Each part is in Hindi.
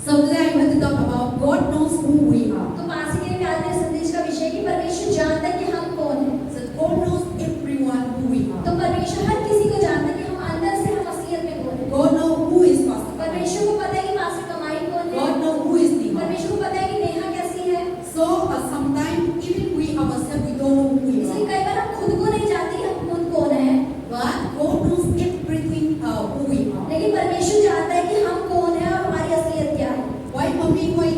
So today I want to talk about God knows who we are. तो आज के लिए आज के संदेश का विषय कि परमेश्वर जानता है कि हम कौन हैं। So God knows everyone who we are. तो परमेश्वर हर किसी को जानता है कि हम अंदर से हम असलियत में कौन हैं। God knows who is Pastor. परमेश्वर को पता है कि पास्टर कमाई कौन है। God knows who is Neha. परमेश्वर को पता है कि नेहा कैसी है। So sometimes even we ourselves we don't know who we इसलिए are. कई बार हम खुद को नहीं जानते कि हम खुद कौन हैं। But God knows everything who we are. लेकिन परमेश्वर जानता है कि हम कौन हैं और हमारी असलियत क्या है। Why mommy? Why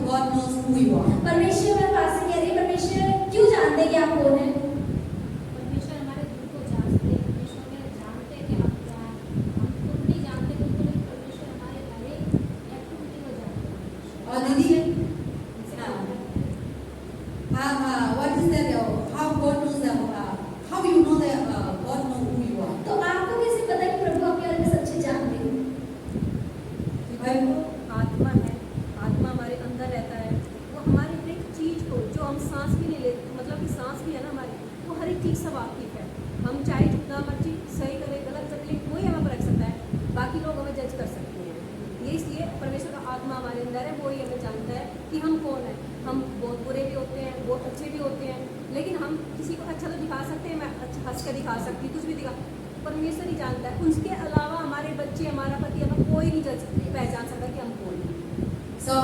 God knows who we are? परमेश्वर मेरे पास से कह रही है परमेश्वर क्यों जानते हैं कि आप कौन हैं। परमेश्वर हमारे दिल को जानते हैं, परमेश्वर हमें जानते हैं कि हम क्या हैं। हम खुद नहीं जानते बिल्कुल, लेकिन परमेश्वर हमारे हर एक एक्टिविटी को जानते हैं। और दीदी हाँ, what is that? How God knows that? How you know that God knows who you are? तो आपको कैसे पता कि प्रभु आपके बारे में सच्चे जानते हैं। वो आत्मा है, आत्मा हमारे अंदर रहता है। वो हमारी हर एक चीज को, जो हम सांस भी नहीं लेते, मतलब कि सांस भी है ना हमारी, वो हर एक चीज से वाकिफ है। हम चाहे जितना मर्जी सही करें गलत करें, लेकिन वही हमें परख सकता है, बाकी लोग हमें जज कर सकते हैं। ये इसलिए परमेश्वर का आत्मा हमारे अंदर है, वो ही हमें जानता है कि हम कौन है। हम बहुत बुरे भी होते हैं, बहुत अच्छे भी होते हैं, लेकिन हम किसी को अच्छा तो दिखा सकते हैं, मैं अच्छा हंस कर दिखा सकती हूँ, कुछ भी दिखा, परमेश्वर ही जानता है। उसके अलावा हमारे बच्चे, हमारा पति, हमें कोई नहीं जज पहचान सकता कि हम कौन हैं। So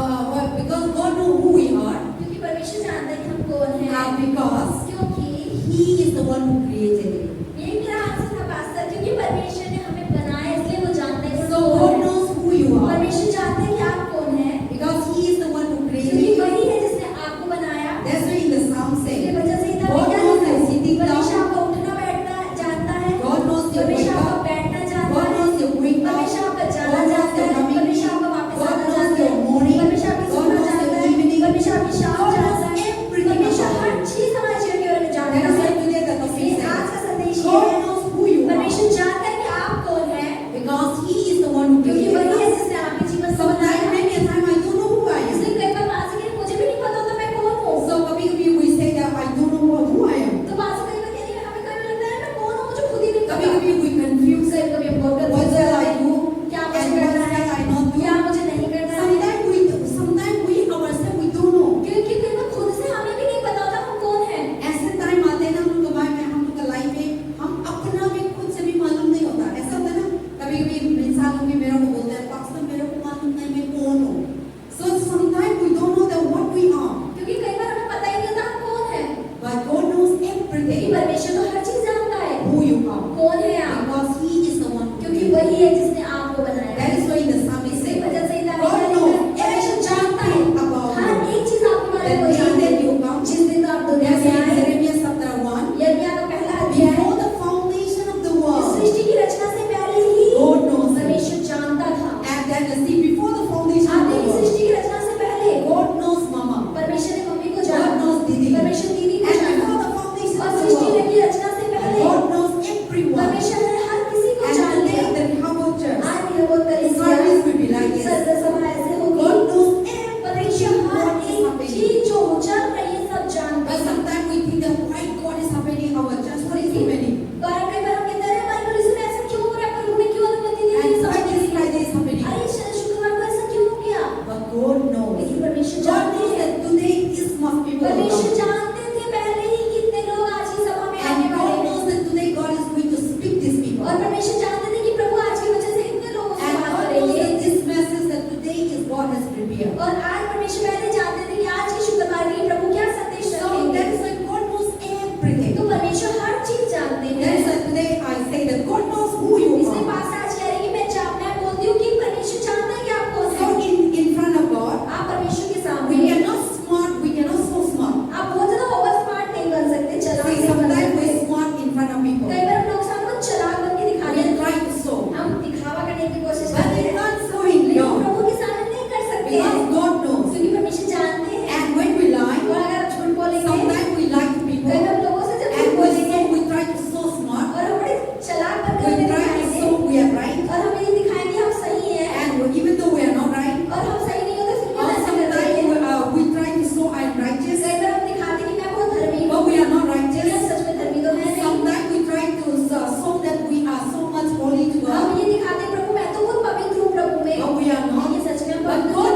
because God knows who we are, क्योंकि परमेश्वर जानता है कि हम कौन हैं। because क्योंकि He is the one who created it. ये मेरा आंसर था पास्टर, क्योंकि परमेश्वर ने हमें बनाया इसलिए वो जानते हैं कि So हम God कौन हैं। knows who you are परमेश्वर जानते हैं कि आप कौन हैं, because He is the one who created क्योंकि you. वही है जिसने आपको बनाया। That's why in the Psalm इसलिए says, वजह से इतना God क्या knows होता your है? sitting परमेश्वर down, आपका उठना बैठना जानता है। God knows your wake परमेश्वर आपका up, बैठना जानता God है। knows your going out, परमेश्वर आपका God जाना knows जानता your है। coming in, परमेश्वर आपका वापस God आना knows जानता है। your morning, परमेश्वर आपकी God सुबह knows जानता your है। evening, परमेश्वर आपकी शाम God जानता knows है। everything परमेश्वर about हर you. चीज हमारे जीवन के बारे में जानता That is है। why today the topic इसलिए आज says, का संदेश ये God है, knows who you are परमेश्वर जानता है कि आप कौन हैं, because He is the one who क्योंकि created वही है us. जिसने आपके जीवन को Sometimes बनाया। many a time I don't know who I am. इसलिए कई बार पास के मुझे भी नहीं पता होता मैं कौन हूँ। So कभी-कभी we say that I don't know who I am. तो पास कई बार कहती है हमें कभी लगता है मैं कौन हूँ मुझे खुद ही नहीं पता। कभी-कभी we confuse कभी कभी हम बहुत what confuse shall I होते do हैं। क्या and मुझे what करना है, shall I not do. क्या मुझे नहीं करना है। Sometimes we ourselves we don't know. क्योंकि कई बार खुद से हमें भी नहीं पता होता हम कौन हैं। ऐसे टाइम आते हैं ना हम लोग के हम लोग का लाइफ में हम अपना भी खुद से भी मालूम नहीं होता। ऐसा होता है ना कभी-कभी इंसान लोग भी मेरे को बोलते हैं पास्टर मेरे को मालूम नहीं मैं कौन हूँ। So sometimes we don't know that what we are. क्योंकि कई बार हमें पता ही नहीं होता हम कौन हैं। But God knows लेकिन everything परमेश्वर तो हर चीज जानता है who you are कौन है आप, because He is the one who क्योंकि created वही you. है जिसने आपको बनाया। That is why in the psalm it इसी says, वजह से इतना God knows परमेश्वर जानता है everything about हर you. एक चीज आपके बारे में The वो day जानता that है। you come, जिस दिन आप दुनिया that's में in आए, Jeremiah chapter 1, यिर्मयाह का पहला अध्याय, before the foundation of the इस world, सृष्टि की रचना से पहले ही God knows it. परमेश्वर जानता था। And then see before the foundation आप of the देखिए world, सृष्टि की रचना से पहले God knows mama, परमेश्वर ने मम्मी को God जाना, knows दीदी, परमेश्वर दीदी को and जाना, before the foundation और of the सृष्टि world, की रचना से पहले God knows everyone. परमेश्वर ने हर किसी को And जान today लिया। the Rehoboth Church, आज भी वो service will be like this. सभा ऐसे होगी। God knows परमेश्वर everything हर what is एक happening. चीज जो चल रही है सब जानता But है। sometimes we think that why God is happening our church, what is happening? और कई बार हम कहते हैं हमारी कलीसिया में ऐसा क्यों हो रहा है, प्रभु ने क्यों अनुमति दी And ये सब why चीजें? this Friday is happening? अरे शुक्रवार को ऐसा क्यों हो गया? But God knows. लेकिन परमेश्वर God जानते knows हैं। that today this must be परमेश्वर God. जानते थे पहले ही कितने लोग आज की सभा में आने And God वाले हैं। knows that today God is going to speak these people. और परमेश्वर जानते थे कि प्रभु आज की वजह से इतने लोगों से And बात God knows करेंगे। that this message that today is God has prepared. और आज परमेश्वर पहले जानते थे कि आज की शुक्रवार के लिए प्रभु क्या संदेश So रखेंगे। that is why God knows everything. तो परमेश्वर हर चीज जानते That is हैं। why today I say that God knows who you इसलिए are. पास आज कह रहे हैं कि मैं बोलती हूँ कि परमेश्वर जानता है कि आप कौन So हैं। in front of God, आप परमेश्वर के we सामने cannot smart, we cannot so smart. आप बहुत ज्यादा ओवर स्मार्ट नहीं बन सकते, चलाक See, नहीं बन sometimes सकते। we smart in front of people. कई बार हम लोग सबको चलाक बन के दिखाने We try to show. हम दिखावा करने की कोशिश But करते we हैं, can't show in लेकिन God. प्रभु के सामने नहीं कर सकते हैं, Because God knows. क्योंकि परमेश्वर जानते हैं। And when we lie, और अगर आप झूठ बोलेंगे, sometimes we lie to कई people. बार लोगों से जब झूठ And बोलेंगे we try to show smart. और हम बड़े चलाक बनकर We उन्हें try to दिखाएंगे show we are right. और हम ये दिखाएंगे हम सही हैं And even though we are not right, और हम सही नहीं होते फिर भी or हम ऐसा कर रहे हैं। sometimes we try to show I am righteous, कई बार हम दिखाते कि मैं बहुत धर्मी हूँ, but we are not लेकिन हम righteous. सच में धर्मी तो है नहीं। Sometimes we try to show that we are so much holy to हम God, ये दिखाते प्रभु मैं तो बहुत पवित्र हूँ प्रभु में, but we are not. लेकिन सच में हम But पवित्र God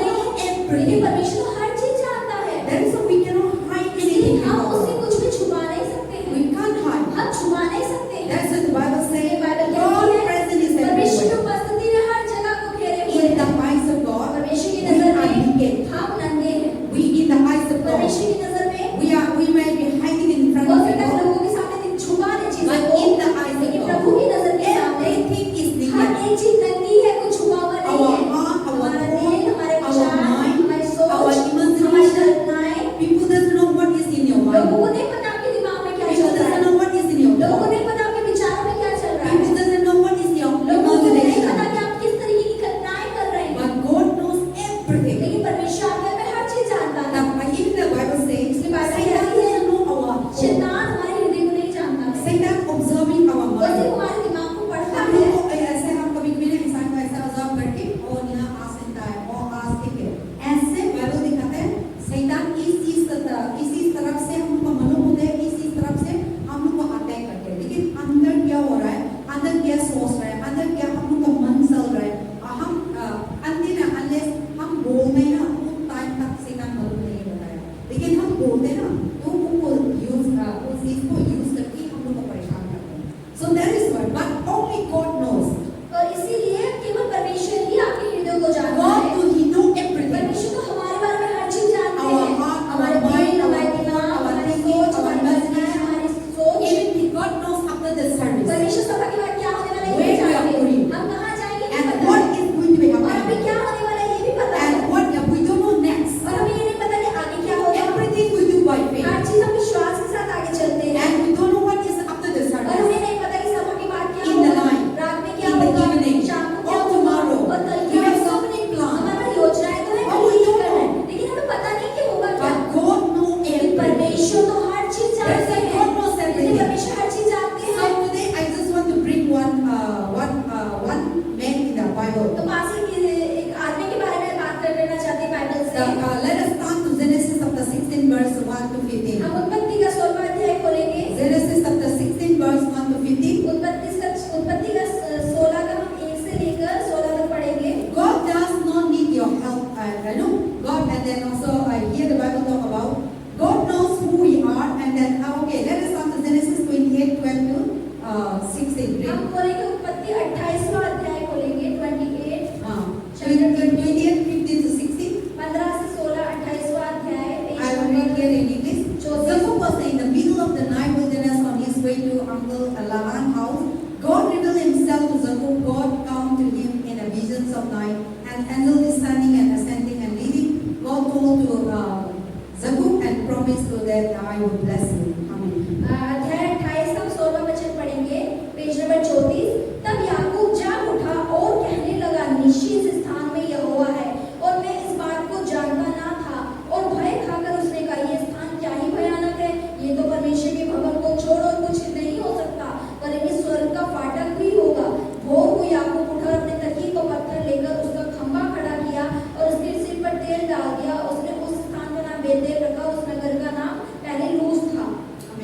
promised to that I will bless you. Amen. अध्याय 28 का 16वां वचन पढ़ेंगे, पेज नंबर 34। तब याकूब जाग उठा और कहने लगा, निश्चित इस स्थान में यहोवा है और मैं इस बात को जानता ना था। और भय खाकर उसने कहा, ये स्थान क्या ही भयानक है, ये तो परमेश्वर के भवन को छोड़ और कुछ नहीं हो सकता, पर इन्हें स्वर्ग का फाटक भी होगा। भोर को याकूब उठा और अपने तकिए को पत्थर लेकर उसका खंभा खड़ा किया और उसके सिर पर तेल डाल दिया। उसने उस स्थान का नाम बेतेल रखा, उस नगर का नाम पहले लूज था।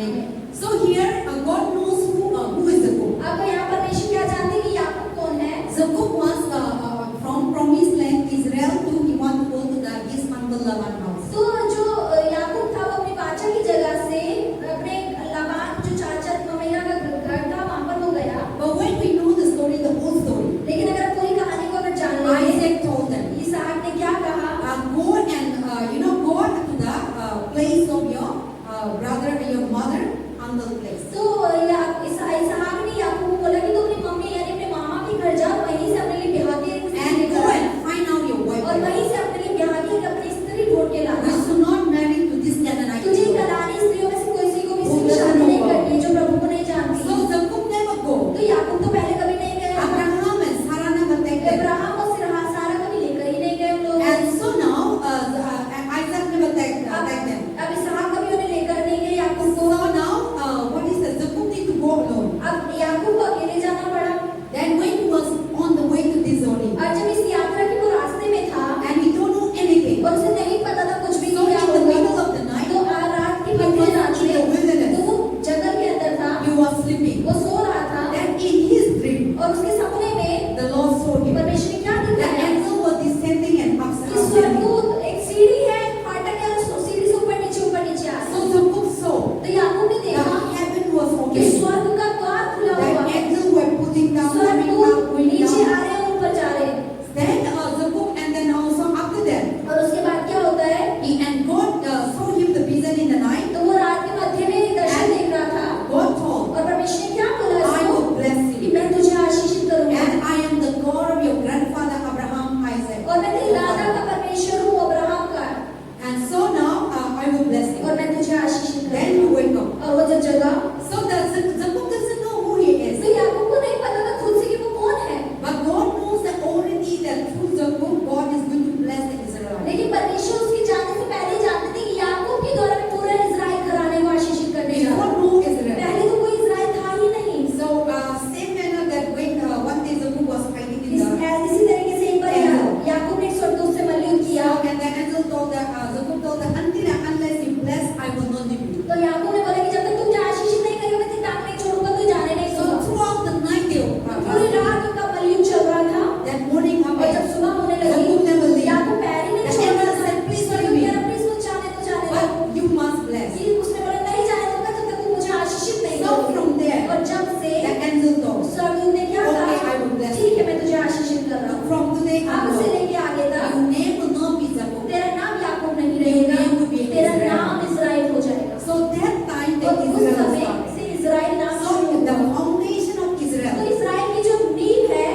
Amen. So here God knows who is Jacob. अब यहाँ परमेश्वर क्या जानते हैं कि याकूब कौन है। Jacob was from promised land Israel to he want to go to his uncle Laban house. तो जो याकूब था वो अपनी बादशाह की जगह से अपने लाबान जो चाचा ममेरा का घर था वहाँ पर वो गया। But when we know the story, the whole story, लेकिन अगर पूरी कहानी को अगर जान लें, Isaac told them, इसहाक ने क्या कहा, go and go to the place of your brother and your mother, uncle place. तो इसहाक ने याकूब को बोला कि तू अपनी मम्मी यानी अपने मामा के घर जा, वहीं से अपने लिए ब्याह के And go and find out your wife. और वहीं से अपने लिए ब्याह की अपनी स्त्री ढूंढ के लाना। You should not marry to this Canaanite. तुझे कनानी स्त्रियों में से कोई सी को भी इसकी शादी नहीं करनी है जो प्रभु को नहीं जानती। So Jacob never go. तो याकूब तो पहले कभी नहीं गया। Abraham and Sarah never take them. Abraham और सारा कभी लेकर ही नहीं गए उन लोग। And so now Isaac never take them. अब इसहाक कभी उन्हें लेकर नहीं गए याकूब को। So now what is that? Jacob need to go alone. अब याकूब को अकेले जाना पड़ा। Then when he was on the way to this journey, और जब इस यात्रा के वो रास्ते में था and he don't know anything, और उसे नहीं पता था कुछ भी so क्या in the होगा, middle of the night, तो रात के he मध्य was रात in the में wilderness. तो वो जंगल के अंदर था, He was sleeping. वो सो रहा था। Then in his dream, और उसके सपने में the Lord showed him. परमेश्वर ने क्या The दिखाया angel was descending and कि upside स्वर्गदूत एक सीढ़ी है, फाटक है, और सीढ़ी से ऊपर नीचे आ रहा So है। Jacob saw तो याकूब ने the देखा heaven was कि open. स्वर्ग का द्वार खुला हुआ The है, angel were putting down, coming up, स्वर्गदूत going नीचे आ down. रहे हैं, ऊपर जा रहे हैं। Then Jacob, and then also after that, और उसके बाद क्या होता है, and God showed him the vision in the night. तो वो रात के मध्य में दर्शन देख रहा था God told, और परमेश्वर ने क्या बोला I इसको will bless कि you, मैं तुझे आशीषित करूंगा and I am the God of your grandfather Abraham, Isaac. और मैं तेरे दादा का परमेश्वर हूँ, अब्राहम का, And so now I will bless you. और मैं तुझे आशीषित Then you करूंगा। wake up. और वो जब जगा So Jacob doesn't know who he is. तो याकूब को नहीं पता था खुद से कि वो कौन है, But God knows that already that through Jacob, God is going to bless the Israelites. लेकिन परमेश्वर उसके जाने से पहले ही जानते थे कि याकूब के द्वारा पूरा इजराइल घराने को आशीषित करने जा रहा Before है। no Israel. पहले तो कोई इजराइल था ही नहीं। So same manner that when one day Jacob was fighting in the इसी तरीके से एक बार याकूब ने एक स्वर्गदूत से मल्लयुद्ध किया। and the angel told that Jacob told that unless you bless, I will not leave you. तो याकूब ने बोला कि जब तक तुम मुझे आशीषित नहीं करोगे मैं तेरी टांग नहीं छोड़ूंगा, तू जाने नहीं So दूंगा। throughout the night पूरी रात उनका मल्लयुद्ध चल रहा था that morning और जब happened. सुबह होने Jacob लगी never leave. याकूब पैर ही नहीं The छोड़ angel रहा था। said, "Please स्वर्गदूत leave me." कह रहा, "प्लीज मुझे जाने दो, जाने दो।" But you must bless. ये उसने बोला नहीं जाने दूंगा जब तक तू मुझे आशीषित नहीं So करोगे। from there, और जब से the angel told, स्वर्गदूत ने क्या Okay, कहा, I will bless ठीक है मैं तुझे आशीषित कर रहा हूँ। from today अब से onward, लेके आगे तक your name will not be Jacob. तेरा नाम याकूब नहीं Your name रहेगा, will be तेरा Israel. नाम इजराइल हो जाएगा। So that time और that उस Israel समय started. से इजराइल नाम So शुरू the हुआ। foundation of तो Israel इजराइल की जो नींव है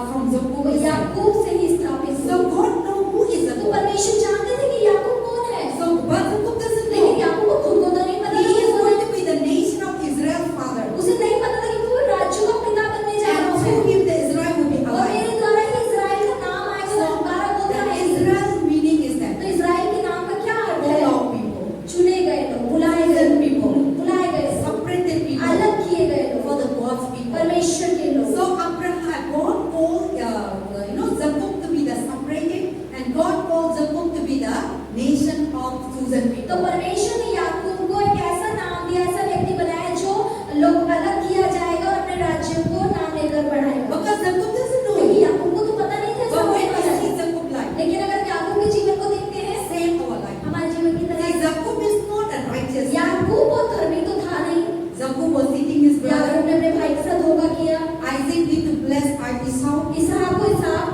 from वो Jacob is याकूब से ही स्थापित So हुई। God know who is तो Jacob. परमेश्वर जानते थे कि याकूब कौन है, So but Jacob doesn't लेकिन know. याकूब को खुद को तो नहीं पता He था is कि going to be the nation of Israel father. उसे नहीं पता था कि वो राज्य का पिता बनने जा रहा And है through him the Israel will be और alive. मेरे द्वारा ही इजराइल का नाम आएगा। So वो दोबारा बोलता the है Israel meaning is that तो इजराइल के नाम का क्या अर्थ all है, of people, चुने गए लोग, बुलाए गए chosen people, बुलाए गए लोग, separated people अलग किए गए for लोग, the God's people. परमेश्वर के लोग। So Abraham, God called Jacob to be the separated, and God called Jacob to be the nation of chosen तो people. परमेश्वर ने याकूब को एक ऐसा नाम दिया, ऐसा व्यक्ति बनाया जो लोग अलग किया जाएगा और अपने राज्य को नाम लेकर बढ़ाएगा। Because Jacob doesn't know. क्योंकि याकूब को तो पता नहीं था But सब when होने वाला we है। see Jacob life, लेकिन अगर याकूब के जीवन को देखते हैं same our life. हमारे जीवन की See, तरह, Jacob is not a righteous. याकूब वो धर्मी तो था नहीं। Jacob was eating his brother. याकूब ने अपने भाई के साथ धोखा किया। Isaac need to bless Esau, इसहाक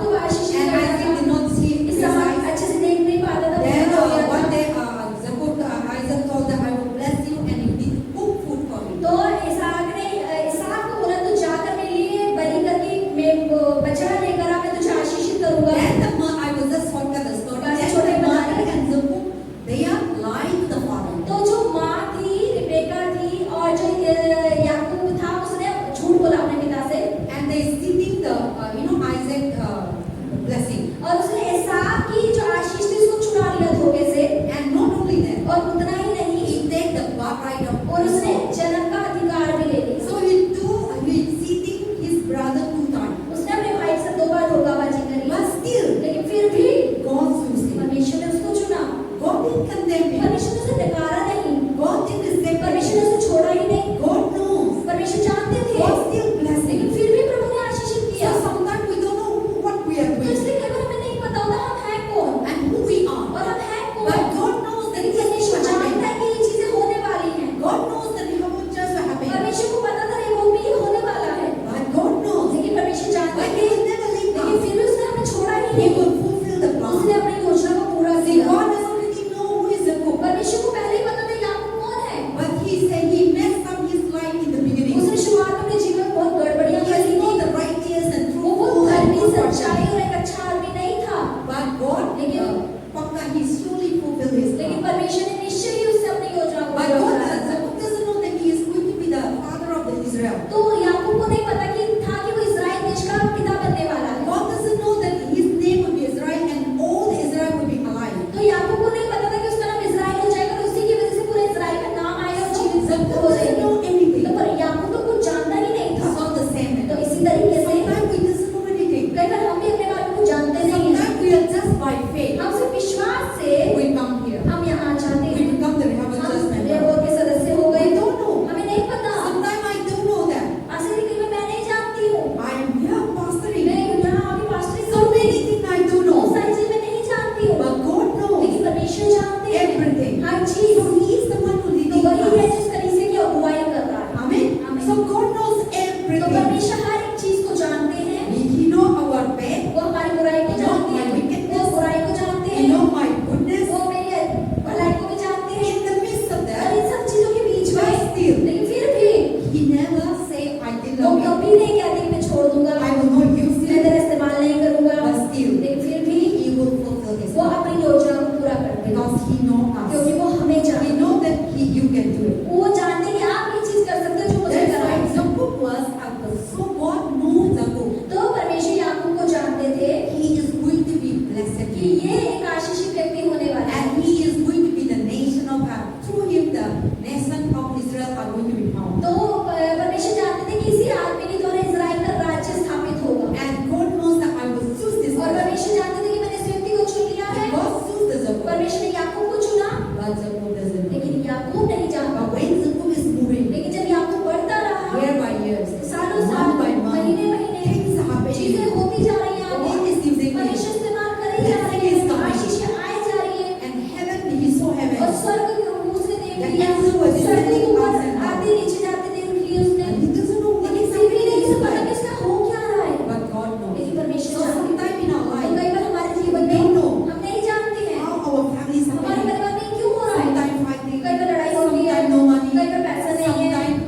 को आशीष and करना Isaac था। did not see his Ishaq eyes. अच्छे से देख नहीं पाता था, Then भूखा हो गया था। one day Jacob हर चीज So he is the one who तो leading वही है us. जिस कलीसिया की अगुवाई कर रहा है। Amen. Amen. So God knows तो everything. परमेश्वर हर एक चीज को जानते हैं। He know our bad. वो हमारी बुराई को He know जानते my हैं, wickedness. वो बुराई को जानते He हैं, know my goodness. वो मेरी भलाई को भी जानते हैं। In the midst of और that, इन सब चीजों के बीच but में still, लेकिन फिर भी he never say I did वो not. कभी नहीं कहते कि मैं छोड़ दूंगा, I will not use मैं it. तेरा इस्तेमाल नहीं करूंगा, But still, लेकिन फिर भी he will fulfill his वो will. अपनी योजना को पूरा करते हैं Because he know us. क्योंकि वो हमें He जानते हैं। know that you can do it. वो जानते हैं कि आप ये चीज कर सकते हो जो मुझे That's why कराई। Jacob was able. So God knows Jacob. तो परमेश्वर याकूब को जानते थे He is going to be blessed. कि ये एक आशीषित व्यक्ति होने वाला है And he is going to be the nation of God. Through him, the nation of Israel are going to be found. तो परमेश्वर जानते थे कि इसी आदमी के द्वारा इजराइल का राज्य स्थापित होगा। And God knows that I will choose this और person. परमेश्वर जानते थे कि मैंने इस व्यक्ति को चुन लिया है। God chose the Jacob. परमेश्वर ने याकूब को चुना, But Jacob doesn't know. लेकिन याकूब नहीं जानता। But when Jacob is moving, लेकिन जब याकूब बढ़ता रहा, year by year, सालों साल, month by month, महीने महीने, things are happening. चीजें होती जा रही हैं God आगे। is using him. परमेश्वर इस्तेमाल करे जा रही Blessing is है, coming. आशीषें आए जा रही है। And heaven, he saw और heaven. स्वर्ग उसने देख The लिया, angel was स्वर्ग descending ऊपर up and down. आते नीचे जाते देख लिए उसने। And he doesn't know what लेकिन is फिर भी नहीं happening. उसे पता कि इसका हो क्या रहा है। But God knows. लेकिन परमेश्वर So जानते हैं। sometime in our तो life, कई बार हमारे जीवन we में don't know हम नहीं जानते हैं how our family is हमारे happening. परिवार में क्यों हो रहा है। Sometimes fighting, कई बार लड़ाई हो रही है, sometimes no money, कई बार पैसा नहीं है, sometimes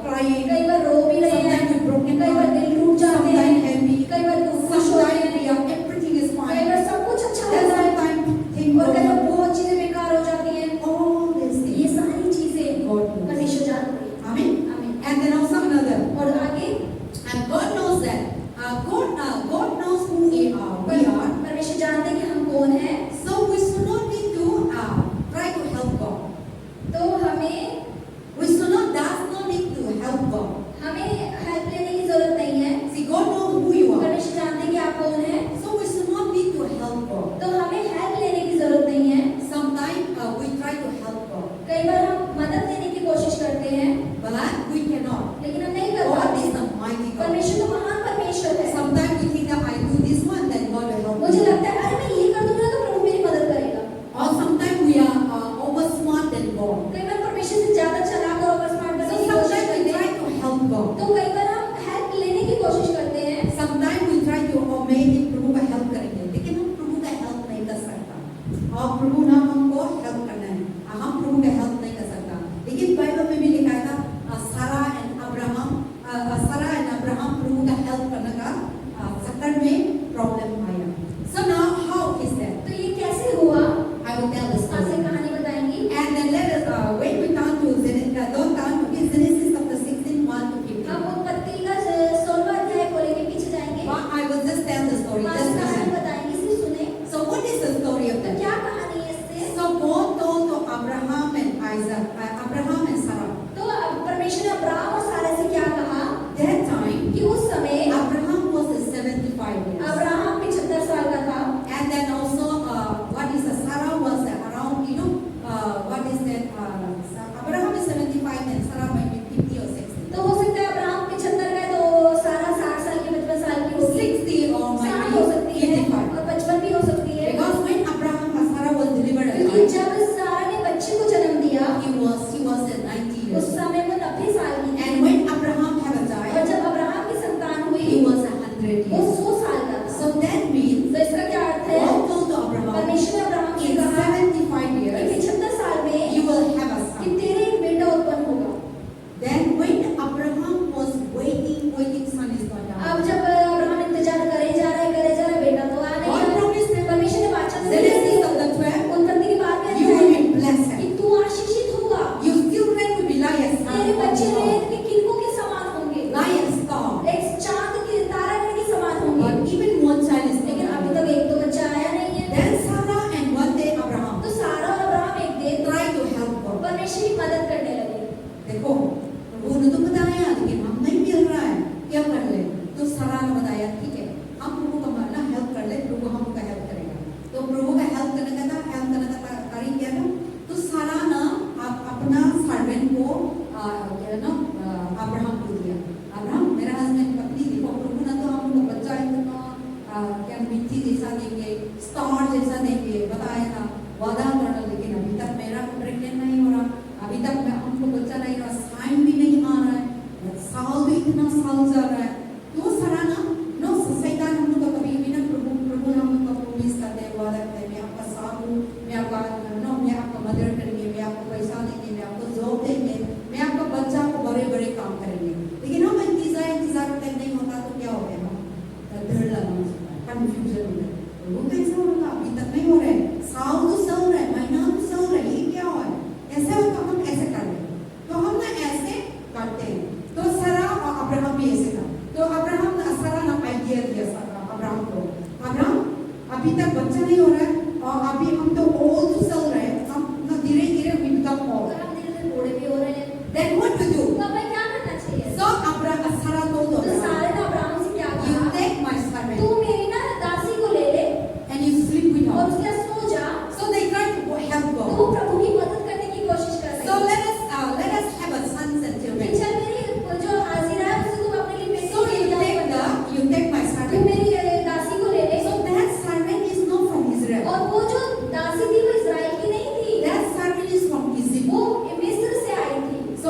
crying, कई बार रो भी रहे हैं, sometimes with broken कई बार heart, दिल टूट जाते हैं, sometimes happy, कई बार खुश होते sometimes we हैं, are everything is कई fine. बार सब कुछ अच्छा Then होता है sometimes things और go कई बार wrong. बहुत चीजें बेकार हो जाती हैं। All these ये things. सारी चीजें God knows. परमेश्वर जानते हैं। Amen. आमीन। And then also another. और आगे And God knows that. God knows who we are. परमेश्वर जानते हैं कि हम कौन हैं। So we should not need to try to help God. तो हमें We should not need to help God. हमें हेल्प लेने की जरूरत नहीं है। See, God knows who you are. परमेश्वर जानते हैं कि आप कौन हैं। So we should not need to help God. तो हमें हेल्प लेने की जरूरत नहीं है। Sometimes we try to help God, कई बार हम मदद लेने की कोशिश करते हैं, but we cannot. लेकिन हम नहीं कर God पाते। is the mighty God. परमेश्वर तो महान परमेश्वर है। Sometimes we think that I do this one, then God will help मुझे me. लगता है अरे मैं ये कर दूंगा तो प्रभु मेरी मदद करेगा। Or sometimes we are over smart than God. कई बार परमेश्वर से ज्यादा चालाक और ओवर स्मार्ट So बनने की कोशिश sometimes we करते try हैं। to help God. तो कई बार हम हेल्प लेने की कोशिश करते हैं। Sometimes we try to maybe प्रभु का help करेंगे, लेकिन हम प्रभु का help नहीं कर सकता। और प्रभु ना हमको help करना है, हम प्रभु का help नहीं कर सकता। लेकिन बाइबल में भी लिखा था सारा एंड अब्राहम प्रभु का help करने का चक्कर में प्रॉब्लम आया। So now how is that? तो ये कैसे हुआ? I will tell the आपसे story. कहानी बताएंगी। And then let us when we turn to Genesis chapter 16, 1 to 15. हम उत्पत्ति का 16वां अध्याय खोलेंगे, पीछे जाएंगे। But I will just tell the story. वहाँ Just से कहानी listen. बताएंगी, सिर्फ सुने। So what is the story of तो that? क्या कहानी है इससे? So God told to Abraham and Isaac, Abraham and Sarah. तो परमेश्वर ने अब्राहम और सारा से क्या कहा That time, कि उस समय Abraham was 75 years. अब्राहम 75 साल का था। And then also, what is the Sarah was around, what is that? Abraham is 75 and Sarah might be 50 or 60. तो हो सकता है अब्राहम 75 का है तो सारा 60 साल की 55 साल की होगी। 60 or 60 might हो be सकती है 55. और 55 भी हो सकती है। Because when Abraham and Sarah was delivered, क्योंकि जब सारा ने बच्चे को जन्म दिया he was at 90 years. उस समय वो 90 साल की थी। And when Abraham had a और child, जब अब्राहम की संतान हुई he was 100 वो years. 100 साल का था। So that means तो इसका क्या अर्थ है? God told to Abraham, परमेश्वर ने अब्राहम से in कहा 75 कि years, 75 साल में you will have a कि son. तेरे एक बेटा उत्पन्न होगा। Then when Abraham was waiting, son is not अब down. जब अब्राहम इंतजार करे जा रहा है, बेटा तो आ नहीं God रहा। promised him, परमेश्वर ने वाचा दी Genesis chapter 12, उत्पत्ति की बात में you will be blessed. कि तू आशीषित होगा, Your children will be lions, तेरे बच्चे रेत के किरणों के समान होंगे, lion star. एक चांद के तारागण के समान होंगे। But even one child is लेकिन not अभी born. तक एक तो बच्चा आया नहीं है। Then Sarah and one day Abraham तो सारा और अब्राहम एक दिन try to help God. परमेश्वर की मदद करने लगे। देखो प्रभु ने तो बताया लेकिन हम नहीं मिल रहा है, क्या कर ले? तो सारा ने बताया ठीक है, हम प्रभु का मानना हेल्प कर ले, प्रभु हमको हेल्प करेगा। तो प्रभु का हेल्प करने का तारीख क्या था? तो सारा ना अपना सर्वेंट को अब्राहम को दिया। अब्राहम मेरा हस्बैंड पत्नी देखो, प्रभु ने तो हमको बच्चा इतना क्या मिट्टी जैसा देंगे, स्टार जैसा देंगे बताया था, वादा करना, लेकिन अभी तक मेरा प्रेग्नेंट इतना साल जा रहा है, तो वो सारा ना नो शैतान हम लोग का कभी भी ना प्रभु हम लोग का प्रोमिस करते हैं, वादा करते हैं, मैं आपका साथ हूँ, मैं आपका नो मैं आपका मदद करेंगे, मैं आपको पैसा देंगे, मैं आपको जॉब देंगे, मैं आपका बच्चा को बड़े बड़े काम करेंगे। लेकिन हम इंतजार करते नहीं होता तो क्या हो गया, हम डर लगा, कंफ्यूजन हो गया, वो कैसे होगा, अभी तक नहीं हो रहा है, साल तो चल रहा है, महीना तो चल रहा है, ये क्या हो है, ऐसे हो तो हम ऐसे कर रहे हैं, तो हम ना ऐसे करते हैं। तो सारा और अब्राहम भी ऐसे था, तो अब्राहम ने सारा ना आइडिया दिया अब्राहम को, अब्राहम अभी तक बच्चा नहीं हो रहा है और अभी हम तो ओल्ड तो चल रहे हैं, हम धीरे धीरे we become old, हम धीरे धीरे बूढ़े भी हो रहे हैं, then what to do? तो हमें क्या करना चाहिए? So Abraham Sarah told तो Abraham, सारे ने अब्राहम से क्या you कहा? take my servant तू मेरी ना दासी को ले ले and you sleep with और her. उसके साथ सो जा। So they tried to help तो God. वो प्रभु की मदद करने की कोशिश कर रहे So हैं। let us have a sons and children. चल मेरी जो हाजिरा है उससे तुम अपने लिए So बेटी you take my तू servant. मेरी दासी को ले ले। So that servant is not from Israel. और वो जो दासी थी वो इजराइल की नहीं थी, That servant is from Egypt. वो मिस्र से आई थी। So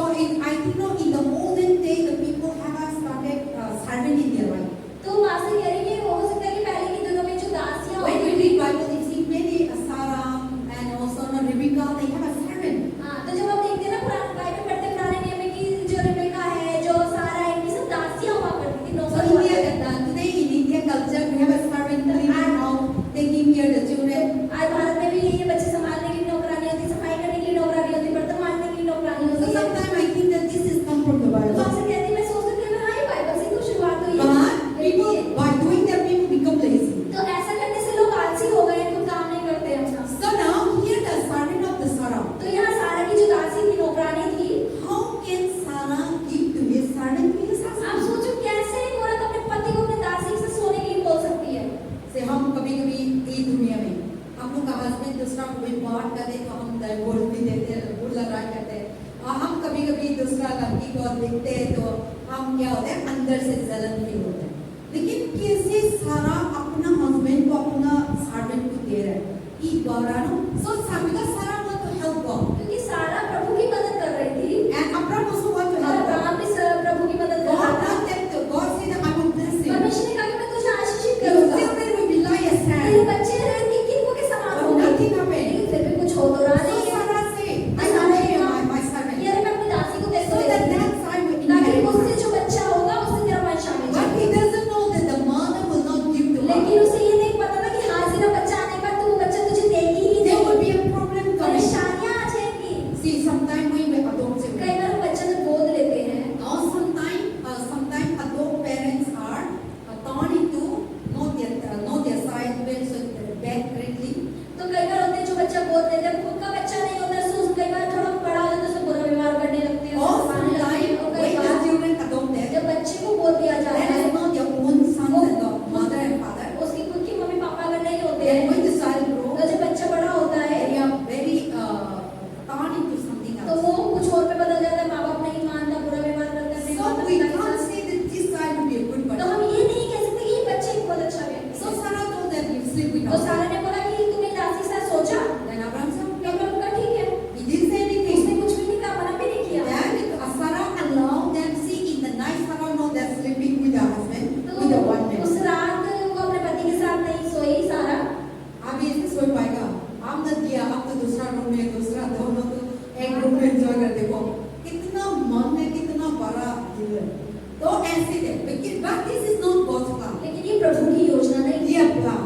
I think no, in the olden day the people have started servant in their life. तो वहाँ से कह रही है वो हो सकता है कि पहले के दिनों में जो दासियां When होती we थी, read Bible, you see many Sarah and also Rebecca, they have a servant. हाँ, तो जब हम देखते हैं ना पुराने बाइबल पढ़ते हैं पुराने नियम में कि जो रिबेका है, जो सारा है, ये सब दासियां हुआ करती थी, So नौकर हुआ India, करती थी। today in India culture, we have a servant cleaning house, taking care of the children. आज भारत में भी यही है, बच्चे संभालने के लिए नौकरानी होती, सफाई करने के लिए नौकरानी होती, बर्तन मांजने के लिए नौकरानी So होती है। sometimes I think that this is come from the तो Bible. आपसे कहती मैं सोचती हूँ हाँ ये बाइबल से तो शुरुआत हुई But है। people, by doing that, people become lazy. तो ऐसा करने से लोग आलसी हो गए, इनको काम नहीं करते हैं अपना। So now here the servant of the Sarah. तो यहाँ सारा की जो दासी थी, नौकरानी थी, How can Sarah give to his servant to his आप husband? सोचो कैसे एक औरत अपने पति को अपने दासी से सोने के लिए बोल सकती है। से हम कभी-कभी ये दुनिया में हम लोग का हस्बैंड दूसरा को कोई बात करे तो हम डाइवोर्स भी देते हैं, बुल लड़ाई करते हैं, और हम कभी-कभी दूसरा लड़की को देखते हैं तो हम क्या होते हैं, अंदर से जलन फील होते हैं। लेकिन कैसे सारा अपना हस्बैंड को अपना सर्वेंट को दे रहा है, ये गौरानो सो साबिका सारा want to help God क्योंकि सारा प्रभु की मदद कर रही थी and Abraham also want to और help God. अब्राहम भी प्रभु की मदद कर God रहा था। wanted to, God said that I will bless you. परमेश्वर ने कहा कि मैं तुझे आशीषित Your करूंगा। children will be like a तेरे sand. बच्चे किनको के समान But होंगे। nothing happened. लेकिन फिर भी कुछ हो तो रहा So नहीं है। Sarah said, I will give you my servant. ये मैं अपनी दासी को दे So that that side will ताकि inherit. उससे जो बच्चा होगा उससे तेरा वंश आगे But जाए। he doesn't know that the mother will not give to लेकिन her. उसे ये नहीं पता था कि हाजिरा बच्चा आने के बाद तो वो बच्चा तुझे देगी ही There will देगी। be a problem coming. परेशानियां आ जाएंगी। See, sometimes when we adopt कई children, बार बच्चे जब गोद लेते हैं or sometimes adopt parents are torn into not their side when so bad greatly. तो कई बार होते हैं जो बच्चा गोद लेते हैं खुद का बच्चा नहीं होता, सो कई बार थोड़ा बड़ा हो जाता है तो उसे बुरा व्यवहार करने लगते हैं, Or उसे मारने लगते हैं। sometimes और कई when the bar children adopted, जब बच्चे को गोद दिया जाता that है is not their own sons and the mother and father. उसकी खुद की मम्मी पापा अगर नहीं होते Then हैं when the child grows, तो जब बच्चा बड़ा होता है they are very torn into something तो else. वो कुछ और पे बदल जाता है, माँ बाप नहीं मानता, बुरा व्यवहार करता है, So we can't say that this child will be a good तो person. हम ये नहीं कह सकते कि ये बच्चे बहुत अच्छा व्यक्ति So है। Sarah told them, you sleep with तो us. सारा ने बोला कि तुम्हें दासी से सोचा, Then Abraham said, तो अब्राहम कहा ठीक है, he didn't say anything. उसने कुछ भी नहीं कहा, मना भी नहीं किया। Then Sarah allowed them, see in the night Sarah know they're sleeping with her husband, तो with the one man. उस रात वो अपने पति के साथ नहीं सोई सारा। अब ये सो पाएगा, हम न दिया, अब तो दूसरा रूम में, दूसरा दोनों तो एक रूम में एंजॉय कर देखो, कितना मन है, कितना बड़ा दिल है। तो ऐसे थे, लेकिन but this is not God's plan. लेकिन ये प्रभु की योजना नहीं, Their plan.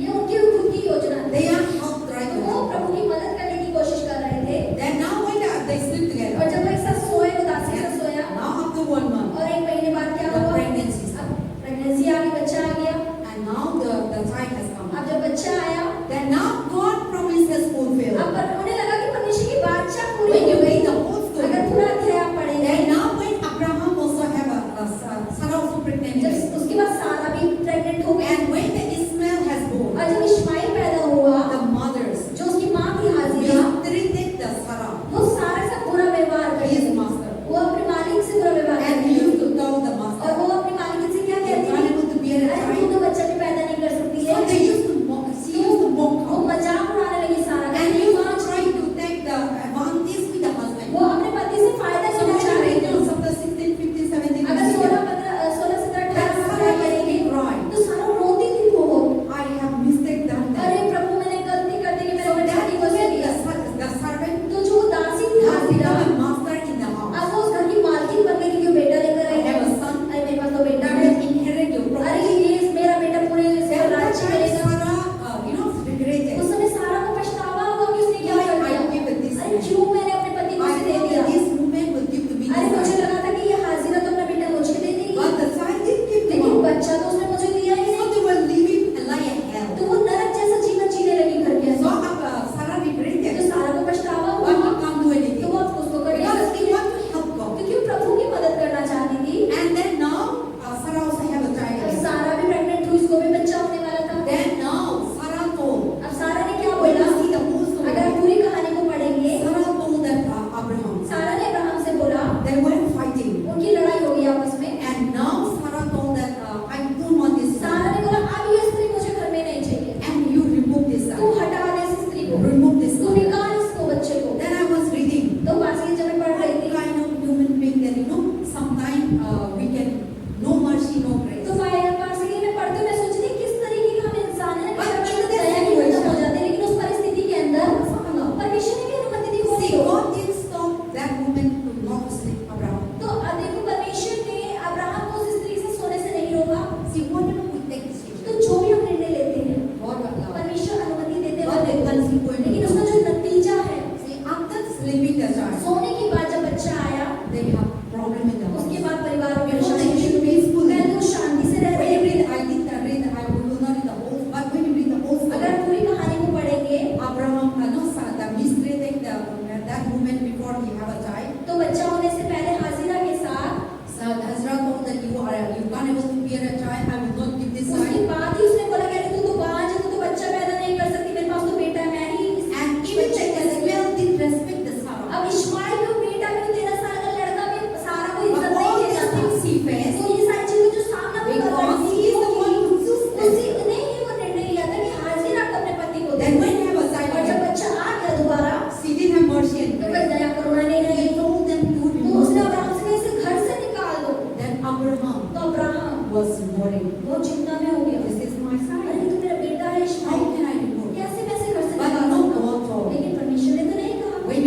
ये उनकी खुद की योजना थी। They are helped right तो वो now. प्रभु की मदद करने की कोशिश कर रहे थे। Then now when they sleep और together, जब वो एक साथ सोए, वो दासी के साथ सोया, now after 1 month, और एक महीने बाद क्या the हुआ? pregnancy अब started. प्रेगनेंसी आ गई, बच्चा आ गया। And now the child has come. अब जब बच्चा आया, Then now God promised has fulfilled. अब उन्हें लगा कि परमेश्वर की बादशाह पूरी When you हो गई। read the whole अगर story, पूरा अध्याय आप पढ़ेंगे, then now when Abraham also have Sarah also pregnant. जब उसके बाद consequence. लेकिन उसका जो नतीजा है, See, after sleeping the child, सोने के बाद जब बच्चा आया, they have problem in the house. उसके बाद परिवार में Before they परेशानी live शुरू हुई। peacefully. पहले वो शांति से When रहते you थे। read, I will not read the whole, but when you read the whole अगर story, पूरी कहानी को पढ़ेंगे Abraham, the mistreating that woman before he have a child. तो बच्चा होने से पहले हाजिरा के साथ, So Ezra told that you can't able to bear a child. I will not give this उसके child. बाद ही उसने बोला कि तू तो बांझ है, तू तो बच्चा पैदा नहीं कर सकती, मेरे पास तो बेटा है, मैं ही इस And even बच्चे को the Ishmael didn't respect the Sarah. अब इश्माइल को बेटा भी 13 साल का लड़का भी सारा को But इज्जत all नहीं these देता था। things he faced तो ये सारी चीजें जो सामना वो कर because रही he is the one who chose them. उसी ने ही वो निर्णय लिया था कि हाजिरा को अपने पति को दे। Then when he have a child, और जब बच्चा आ गया दोबारा, she didn't have mercy and तो grace. फिर दया करुणा नहीं He रही, told them to तो remove उसने them. अब्राहम से इसे घर से निकाल दो। Then Abraham तो अब्राहम was worried. वो चिंता में हो गया, This is my अरे son. ये तो मेरा बेटा है How Ishmael, can I remove? कैसे मैं इसे घर से But निकाल no सकता हूँ? God told. लेकिन परमेश्वर ने तो नहीं कहा। When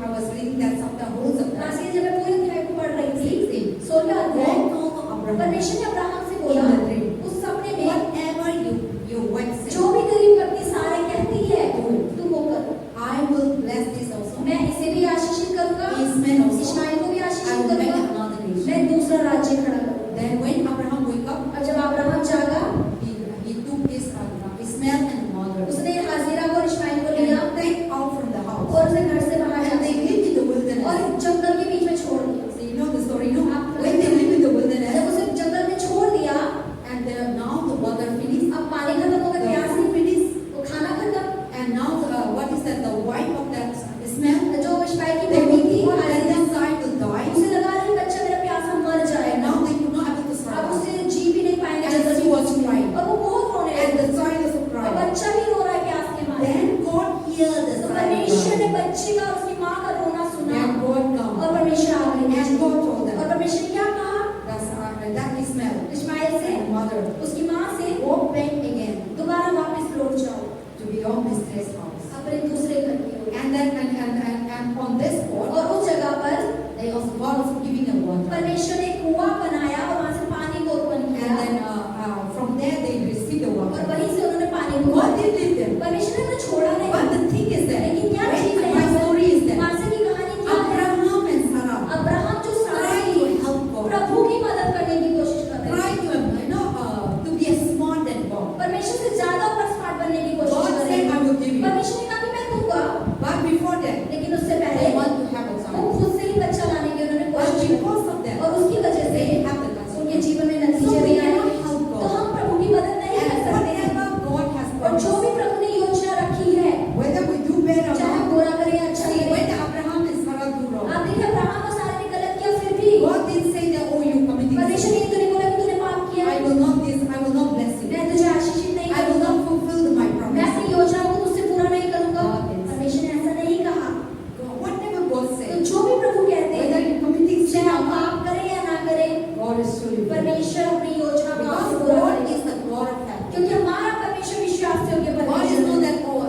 I was reading that chapter, whole chapter, रास्ते जब मैं पूरी अध्याय को पढ़ रही थी, 16, 16वां अध्याय, God told Abraham, परमेश्वर ने अब्राहम से बोला In the dream. उस सपने में, whatever your wife जो says, भी तेरी पत्नी सारा कहती है तू वो कर। I will bless this also. मैं इसे भी आशीषित करूंगा, Ishmael also. इश्माइल को भी I आशीषित will make करूंगा, another nation. मैं दूसरा राज्य खड़ा करूंगा। Then when Abraham woke up, और जब अब्राहम जागा, he took his Ishmael and mother. उसने हाजिरा को और इश्माइल को लिया And take out from the house. और उसे घर से बाहर And जाने they दिया lived in the और wilderness. जंगल के बीच में छोड़ दिया। So you know the story, no? When they lived in the जब wilderness, उसे जंगल में छोड़ दिया, and now the water finished, अब पानी खत्म हो गया, the प्यास food finished, वो खाना खत्म, and now what is that? The wife of that Ishmael, जो इश्माइल की they पत्नी थी would let Hajira, that child to die. उसे लगा रही बच्चा मेरा प्यासा मर And जाएगा, now they could not able to अब survive. उसे जी भी नहीं पाएंगे And जंगल she में। was crying. और वो बहुत रोने And लगी, the child also और cried. बच्चा भी रो रहा है प्यास के मारे। Then God heard the तो child परमेश्वर cry. ने बच्चे का और उसकी माँ का रोना सुना And God और come. परमेश्वर आ गए। And God told them, और परमेश्वर ने क्या कहा that Ishmael इश्माइल से, and mother, उसकी माँ से, go back again दोबारा वापस लौट जाओ to your mistress' house. अपने दूसरे घर की ओर। And then and on this spot, और उस जगह पर they also God also giving a water. परमेश्वर ने कुआं बनाया और वहां से पानी को उत्पन्न And किया then from there they received the और water. वहीं से उन्होंने पानी को God did lead them. परमेश्वर ने तो छोड़ा नहीं। But the thing is that लेकिन क्या चीज है, my story is that मासे की कहानी क्या है? Abraham and Sarah अब्राहम जो try सारा to help God. प्रभु की मदद करने की कोशिश कर रहे Try हैं, to to be a smart than God. परमेश्वर से ज्यादा ऊपर स्मार्ट बनने की कोशिश God कर रहे said, हैं। I will give you. परमेश्वर ने कहा कि मैं दूंगा, But before that, लेकिन उससे they पहले want to have a वो child. खुद से ही बच्चा लाने की उन्होंने But कोशिश की because of that, और उसकी वजह से they have the उनके consequence. जीवन में So नतीजे we भी आए। cannot help तो God. हम प्रभु की मदद नहीं कर And सकते हैं। whatever God has और जो भी promised, प्रभु ने योजना रखी है, whether we do bad or चाहे हम not, बुरा करें या अच्छा see, करें, when Abraham and Sarah do wrong, आप देखिए अब्राहम और सारा ने गलत किया, फिर भी God didn't say that, oh, you committing परमेश्वर sin. ने ये तो नहीं बोला कि तूने पाप किया, I will not this, I will not bless you. मैं तुझे आशीषित नहीं I will करूंगा, not fulfill my मैं promise. अपनी योजना को तुझसे पूरा नहीं करूंगा। God is- परमेश्वर ने ऐसा नहीं कहा। Whatever God तो says, जो भी प्रभु कहते whether हैं, you committing sin चाहे or हम not, पाप करें या ना करें, God is surely faithful. परमेश्वर अपनी योजना को Because आपसे पूरा God करेगा। is the God of heaven. क्योंकि हमारा परमेश्वर विश्वास योग्य God is परमेश्वर not है। that, oh,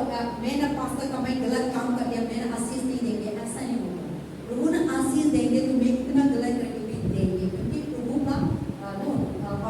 मैंने पास्टर का मैं गलत काम कर दिया, मैंने आशीष नहीं देंगे, ऐसा नहीं होगा। प्रभु ने आशीष देंगे, तुम्हें कितना गलत करके भी देंगे, क्योंकि प्रभु का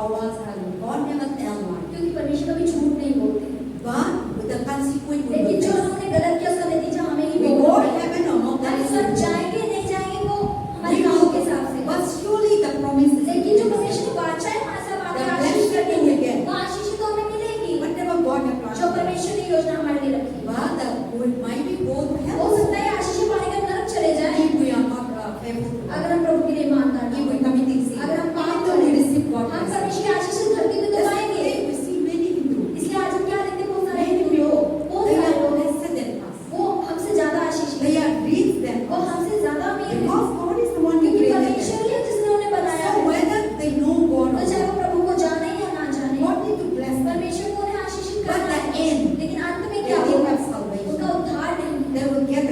आवाज है, God never tell lie. क्योंकि परमेश्वर कभी झूठ नहीं बोलते हैं। But with the consequence we लेकिन will जो face. हमने गलत किया उसका नतीजा हमें ही We go भोगना to है। heaven or not, that हम is सब up to you. जाएंगे नहीं जाएंगे वो हमारे We कामों के will, हिसाब से। but surely the promise is लेकिन जो परमेश्वर ने वाचा है हमारे साथ आके The आशीष blessing करनी we will है, get. वो आशीष तो हमें मिलेगी। whatever God has जो planned. परमेश्वर ने योजना हमारे लिए रखी है। But the good might be go to हो hell सकता है आशीष पाने का नरक चले जाए if we are not faithful to God. अगर हम प्रभु के लिए ईमानदार If नहीं we हैं। committing sin, अगर हम पाप even करें, though we receive God हम blessing. परमेश्वर की आशीष से धरती में तो That's पाएंगे। why we see many Hindus. इसलिए आज हम क्या देखते हैं, बहुत सारे Many हिंदू लोग, बहुत They सारे are लोग, blessed than us. वो हमसे ज्यादा आशीष They लेते हैं। are rich than वो us. हमसे ज्यादा अमीर हैं। Because God is the one who क्योंकि created them. परमेश्वर ही है जिसने उन्हें बनाया So है। whether they know God तो or चाहे not, वो प्रभु को जाने या ना जाने, God need to bless them. परमेश्वर को उन्हें आशीषित But करना at है। the end, लेकिन अंत में they क्या will होगा? have salvation. उनका उद्धार नहीं है। They will get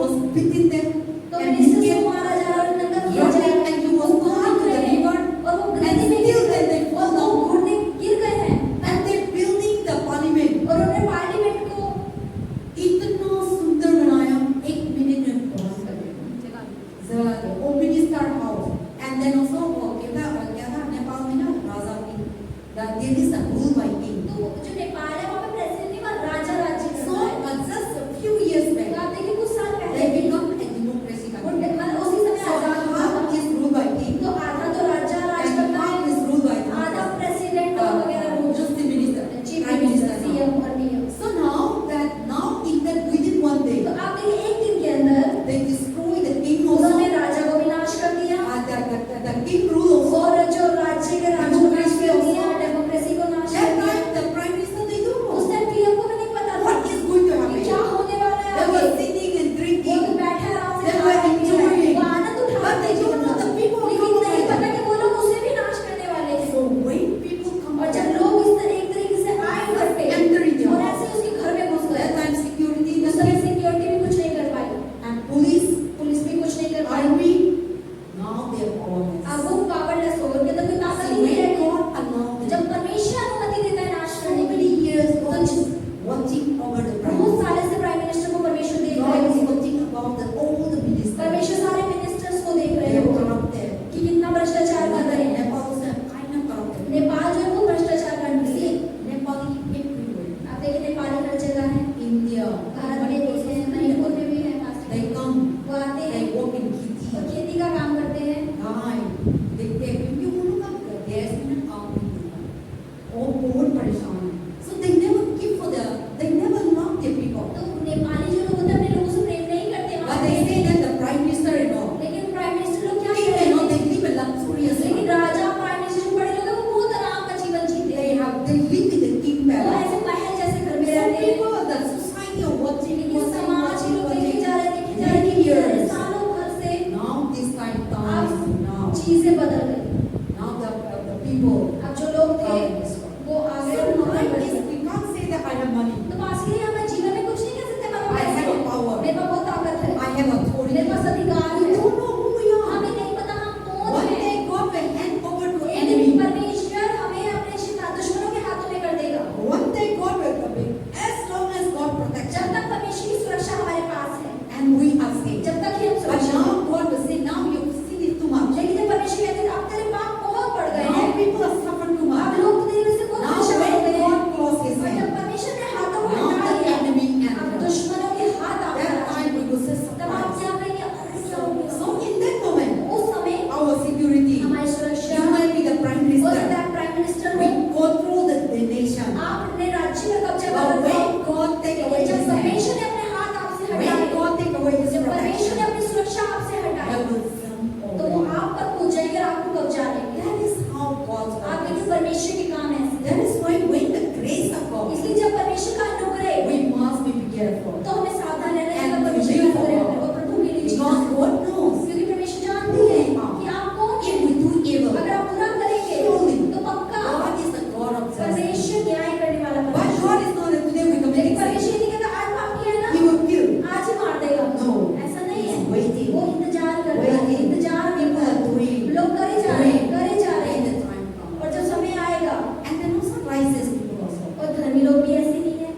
was beaten them, तो and मिनिस्टर्स he को came मारा जा रहा है और नंगा किया जा रहा है and he was वो going भाग to the रहे हैं river, और वो and नदी में still गिर then गए they और fall वो down, घुटने गिर गए हैं and they building the parliament. और उन्होंने पार्लियामेंट को इतना सुंदर बनाया, 1 मिनट में बंद कर दिया। जगह दी। जला के, वो minister house, and then also वो क्या था नेपाल में ना राजा की, there is a rule by king. तो जो नेपाल है वहाँ पे प्रेसिडेंट नहीं वहाँ राजा राज्य So करता है just a few years तो back, आप देखिए कुछ साल पहले they भी become a democracy वो country. मतलब उसी समय So आजाद हुआ था half is ruled by king, तो आधा तो राजा राज and करता half है is ruled by आधा प्रेसिडेंट वगैरह rule just the minister, chief prime minister minister. CM और PM So now in that within one day, तो आप देखिए एक दिन के अंदर they destroy the king also. उन्होंने राजा को विनाश कर दिया The king rule also. और जो राज्य के राज को नाश कर दिया डेमोक्रेसी को नाश कर That दिया time the prime minister they don't उस know टाइम पीएम को भी नहीं पता था what is going to कि क्या happen. होने वाला है They आगे were sitting and वो drinking. तो बैठे आराम से They खा were रहे थे, enjoying. वो आनंद उठा But रहे they थे don't know the people लेकिन come नहीं over पता there. कि वो लोग उसे भी नाश करने वाले हैं So when people come और over जब there, लोग इस तरह एक तरीके से आए घर पे enter in their और house. ऐसे उसके घर में घुस गए That time security, उस समय सिक्योरिटी भी कुछ नहीं कर पाई and police, पुलिस भी कुछ नहीं कर पाई army, now they are powerless. अब वो पावरलेस हो गए उनके अंदर कोई ताकत See, ही नहीं when है God allowed them, जब परमेश्वर अनुमति देता है नाश so करने के many लिए years God is watching over the prime बहुत minister. साल से प्राइम मिनिस्टर को परमेश्वर देख God रहे is हैं watching about all the ministers. परमेश्वर सारे मिनिस्टर्स को देख रहे They are हैं corrupted. कि कितना भ्रष्टाचार कर रहे हैं Nepal is a kind of corrupted. Nepal जो है वो भ्रष्टाचार करती है See, Nepali everywhere. आप देखिए नेपाली हर जगह है India, भारत में भी है मणिपुर में भी है they come, वो आते they हैं work in और खेती. खेती का काम करते हैं क्योंकि उन लोग का गैस में काम नहीं होता और बहुत परेशान है. So they never give for they never love their people. तो नेपाली जो लोग होते हैं अपने लोगों से प्रेम नहीं करते But वहाँ they पे। say that the prime minister and all, लेकिन प्राइम मिनिस्टर लोग क्या they कहते हैं they live a luxurious लेकिन life. राजा प्राइम मिनिस्टर जो बड़े लोग हैं वो बहुत आराम का जीवन जीते They हैं live in the king वो palace. ऐसे महल जैसे घर में Some रहते हैं people, the society are watching, लेकिन समाज के लोग देखे जा रहे many हैं years. सालों भर से Now this time comes now. चीजें बदल गई Now the people अब जो लोग थे are in this world. वो आगे So नौकरी life करते is, हैं we can't say that I have money. तो पास के लिए हमें जीवन में कुछ नहीं कह सकते हमारे I pass have a power. मेरे पास बहुत ताकत है I have authority. मेरे पास अधिकार We है don't know who we are. हमें नहीं पता हम कौन One हैं day God will hand over to लेकिन enemy. परमेश्वर हमें अपने दुश्मनों के हाथों में कर देगा One day God will come in. As long as God protects जब us तक परमेश्वर की सुरक्षा हमारे पास है and we are saved. जब तक ही हम But सुरक्षित now हैं God will say, now you sin it too much. लेकिन जब परमेश्वर कहते हैं अब तेरे पाप बहुत बढ़ गए Now हैं people are suffering too अब much. लोग तेरे में से बहुत Now परेशान हो when गए हैं God closes his और जब hand, परमेश्वर ने हाथों को now हटा the दिया enemy अब enters. दुश्मनों के हाथ आप That time we will say तब आप surprise. क्या करेंगे अरे क्या हो गया So in that moment, उस समय our security, हमारी you सुरक्षा might be the prime हो minister. सकता है प्राइम मिनिस्टर We हो control the nation. आप अपने राज्य पर कब्जा कर But रहे when God take away जब his hand, परमेश्वर ने अपने हाथ आपसे when हटाए God take away his जब परमेश्वर ने protection, अपनी सुरक्षा आपसे हटाई God will jump तो वो over you. आप पर कूद जाएंगे और आपको कब्जा लेंगे That is how God's work आपके is. जो परमेश्वर के काम ऐसे That is why when the grace of God, इसलिए जब परमेश्वर का अनुग्रह we must be careful. तो हमें सावधान रहना चाहिए And परमेश्वर live का for अनुग्रह God. और प्रभु के लिए जीना Because God knows क्योंकि परमेश्वर जानती है कि आप कौन if हैं we do evil, अगर आप बुरा करेंगे surely तो पक्का God is the God of justice. परमेश्वर न्याय करने वाला But परमेश्वर God is not that today we commit लेकिन sin. परमेश्वर नहीं कहता आज पाप किया है He ना will kill. आज ही मार देगा No. ऐसा नहीं He's है waiting. वो इंतजार कर रहा है Waiting. इंतजार People करता are है doing. लोग करे जा रहे हैं करे जा रहे When हैं the time comes. और जब समय आएगा And then also righteous people also. और धर्मी लोग भी ऐसे नहीं है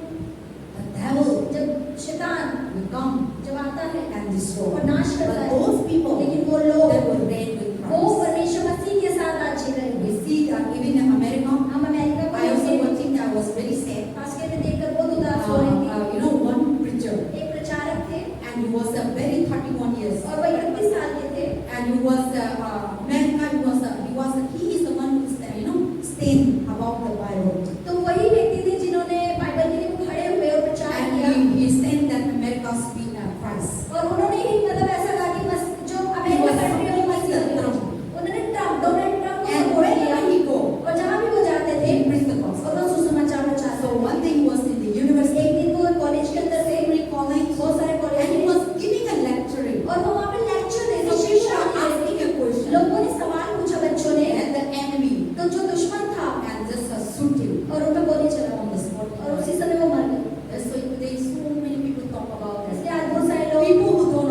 The devil जब शैतान will come जब आता है and destroy. और नाश करता But है those people, लेकिन वो लोग they will reign with वो Christ. परमेश्वर मसीह के साथ राज्य करेंगे We see that even in America, हम अमेरिका को I also देखें, watching that was very sad. खास करके देखकर बहुत उदास हो रही थी You know, one preacher, एक प्रचारक थे and he was very 31 years, और वह 31 साल के थे and he was America. He is the one who is saying about the Bible, तो वही व्यक्ति थे जिन्होंने बाइबल के लिए वो खड़े हुए और प्रचार किया and he said that America's been Christ. और उन्होंने ही मतलब ऐसा कहा कि जो अमेरिका कंट्री है वो मसीह है उन्होंने ट्रम्प डोनाल्ड ट्रम्प को And सपोर्ट किया wherever he go, और जहाँ भी वो जाते थे he preached the और gospel. वो सुसमाचार प्रचार So one day he was in the university, एक दिन वो कॉलेज के अंदर थे college, बहुत सारे and कॉलेज he थे was giving a lecturing. और वो वहाँ पे लेक्चर दे So रहे people शिक्षा are दे रहे asking a question, लोगों ने सवाल पूछा बच्चों ने and the enemy तो जो दुश्मन था and just shoot him और उन पे गोली चला on the spot. और उसी समय वो मर गए So today so many people talk about this. इसलिए आज बहुत सारे लोग People who don't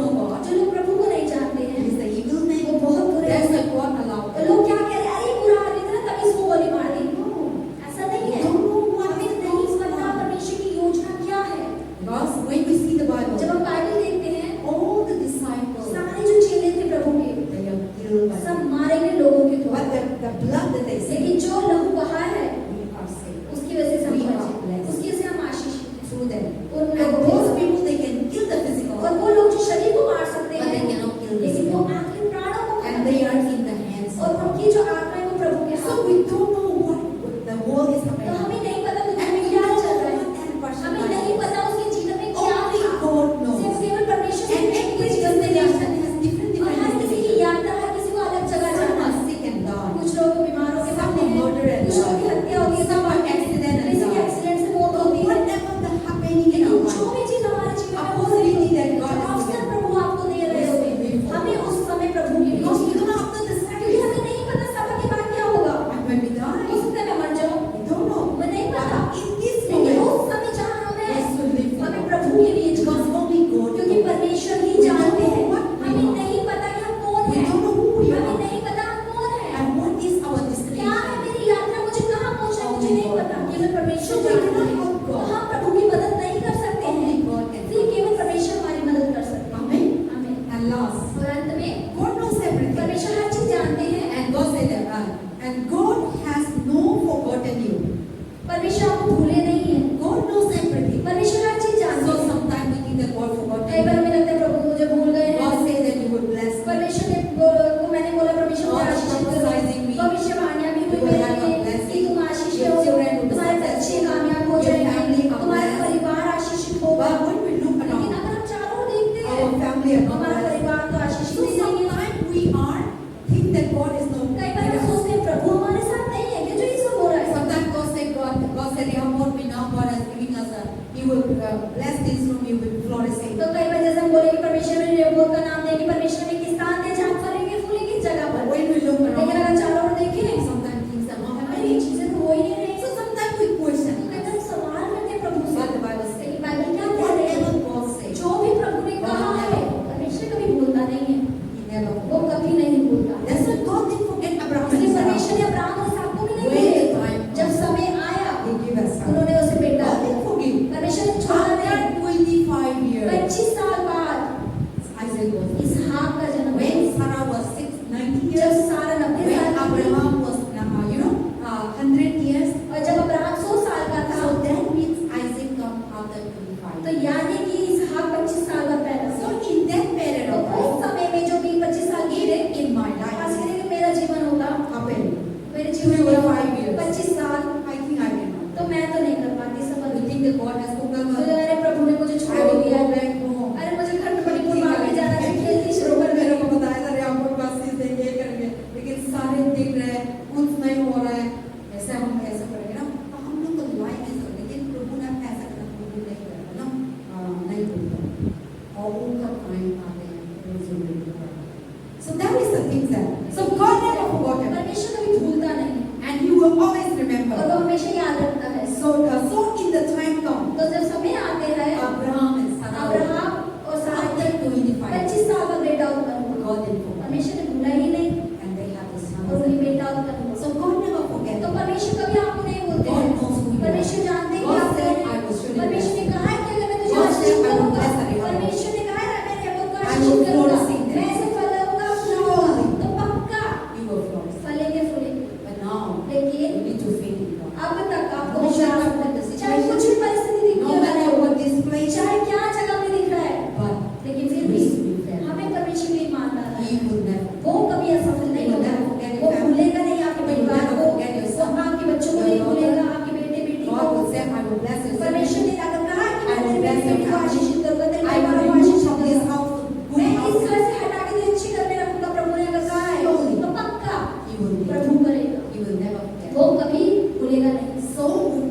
बोले कि परमेश्वर ने रेहोबोत का नाम दिया कि परमेश्वर ने किस स्थान दिया जहाँ फलेंगे फूलेंगे इस जगह पर। When we look लेकिन around, अगर चारों ओर देखें sometimes things are not अरे ये happening. चीजें तो हो ही नहीं रही। So sometimes we question. तो कहते हैं हम सवाल करते हैं प्रभु से। What the Bible says. लेकिन बाइबल क्या कह रही है? Whatever God says, जो भी प्रभु ने कहा है परमेश्वर कभी भूलता नहीं है, He never वो forgets. कभी नहीं भूलता। That's why God didn't forget Abraham. इसलिए and Sarah. परमेश्वर ने अब्राहम और इसहाक को भी नहीं When the भूला। time जब comes, समय आया He gave us son. उन्होंने उसे बेटा God दिया। didn't forgive. परमेश्वर ने छोड़ा नहीं। After 25 years, 25 साल बाद Isaac was born. इसहाक का जन्म हुआ। When Sarah was 90 जब years, सारा 90 when साल का था Abraham was 100 years, और जब अब्राहम 100 साल का था so that means Isaac come after 25. तो यानी कि इसहाक 25 साल बाद पैदा So हुआ। in that period तो of उस time, समय में जो भी 25 साल की थे in my खास life, करके मेरा जीवन होगा, happened. मेरे जीवन में 25 years. 25 साल I think I cannot. तो मैं तो नहीं कर पाती सफल। You think that God has spoken? मुझे अरे प्रभु ने मुझे I छोड़ will दिया, go back home. अरे मुझे घर में बड़ी कुर्बान में जाना है, खेलनी शुरू कर मेरे दी। को बताया था, अरे आपको क्लासेस देंगे, ये करेंगे, लेकिन सारे देख रहे हैं, कुछ नहीं हो रहा है, ऐसे हम ऐसा करेंगे ना, तो हम लोग तो लाइफ में सब, लेकिन प्रभु ने ऐसा करना प्रभु नहीं करेगा ना, नहीं बोलता, और उनका टाइम आ गया, वो जरूरी होगा। So that is the thing that, so God never forgotten, परमेश्वर कभी भूलता नहीं and He will always और remember. वो हमेशा याद रखता है। So in the time come, तो जब समय आते हैं Abraham and Sarah, अब्राहम और सारा after 25, 25 साल का बेटा उत्पन्न हुआ। God didn't forget, परमेश्वर ने भूला ही नहीं and they have the son. और उन्हें बेटा उत्पन्न हुआ। So God never forget. तो परमेश्वर कभी आपको नहीं भूलते God हैं। knows who you are. परमेश्वर जानते हैं कि God आप said, कौन I हैं। will surely परमेश्वर ने कहा है कि अगर मैं तुझे God Ashish said, I will करूंगा, bless the Rehoboth. परमेश्वर ने कहा है मैं रेहोबोत को I आशीष will करूंगा, flourish in them. मैं ऐसे फलूंगा फूलूंगा, तो पक्का You will flourish. फलेंगे फूलेंगे। But now, लेकिन you need to faith in God. अब तक आपको No विश्वास matter रखना what the है। चाहे situation, कुछ भी परिस्थिति दिख no क्यों ना matter हो, what this place, चाहे क्या जगह में दिख रहा है, but लेकिन फिर we भी need to be fair. हमें परमेश्वर की ईमानदार He रहना है। will never. वो कभी असफल नहीं He will होगा, never forget वो your family. भूलेगा नहीं आपके He will परिवार never को, forget your वो son, आपके बच्चों को your नहीं daughter. भूलेगा, आपके बेटे बेटी God को। will say, I will bless you. परमेश्वर ने अगर कहा कि मैं I will तेरे bless बेटे your बेटी को family. आशीषित करूंगा, तेरे I परिवार will को remove आशीषित from this करूंगा, house good मैं इस house. घर से हटा के तेरे अच्छे घर में रखूंगा, प्रभु ने अगर कहा है Surely. तो पक्का He will be. प्रभु करेगा, He will never forget. वो कभी भूलेगा नहीं। So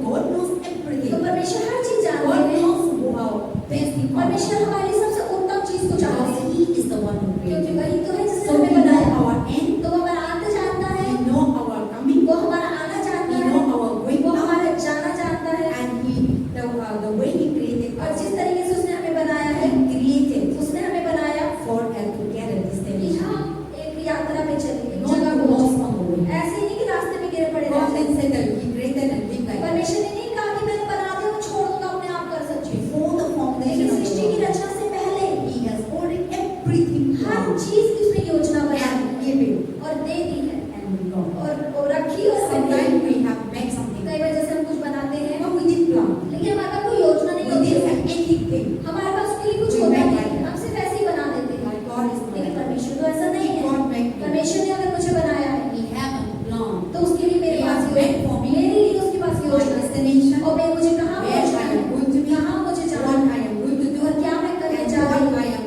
God knows everything. तो परमेश्वर हर चीज जानते God हैं। knows how best He परमेश्वर हमारे लिए सबसे उत्तम चीज को जानते हैं, He is the one who क्योंकि created. वही तो है जिसने So हमें He बनाया। knows our end. तो वो हमारा अंत जानता है, He knows our coming. वो हमारा आना जानता He है, knows our going वो out. हमारा जाना जानता है, And the way He created और us, जिस तरीके से उसने हमें बनाया है, He created उसने हमें बनाया for us to get a कि destination. हम एक यात्रा पे चले, एक Not जगह to पहुंचे। lost on the way. ऐसे ही नहीं कि रास्ते में गिरे पड़े God रहते। didn't say that He created and lived like that. परमेश्वर ने नहीं कहा कि मैंने बना दिया मैं छोड़ दूंगा अपने आप कर सकती हूँ। Before the foundation लेकिन of सृष्टि the की world, रचना से पहले He has already everything her done चीज की उसने योजना बनाई and है given और दे दी है and we gone. और रखी और हमने Sometimes we have made something, कई बार जैसे हम कुछ बनाते हैं but we didn't plan. लेकिन हमारे पास कोई योजना नहीं We होती didn't है, have anything. हमारे पास उसके लिए कुछ We होता make नहीं like है, that. हम सिर्फ ऐसे ही बना देते हैं। But God is लेकिन not. परमेश्वर तो ऐसा नहीं है। God made me. परमेश्वर ने अगर मुझे बनाया है He have a plan. तो उसके लिए मेरे He pass has made for me मेरे लिए उसके पास my योजना है destination, और मैं मुझे कहाँ where पहुँचना I है, am going to be, कहाँ मुझे जाना what है I am going to do, और क्या मैं करने and जा रही what हूँ, I am,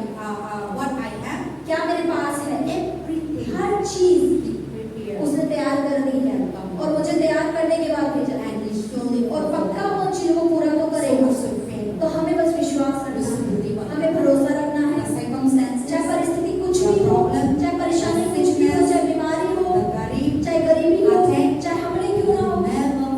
what I have. क्या मेरे पास है, Everything हर चीज He prepared. उसने तैयार कर दी है और मुझे तैयार करने के बाद भेजा है And He surely और will पक्का fulfill. वो चीज को पूरा तो So करेगा। much of faith. तो हमें बस विश्वास रखना है, हमें भरोसा रखना The है, circumstances, चाहे परिस्थिति कुछ भी हो, चाहे परेशानी कुछ भी हो, चाहे बीमारी हो, the garib, चाहे गरीबी हो, चाहे हमले क्यों ना हो, never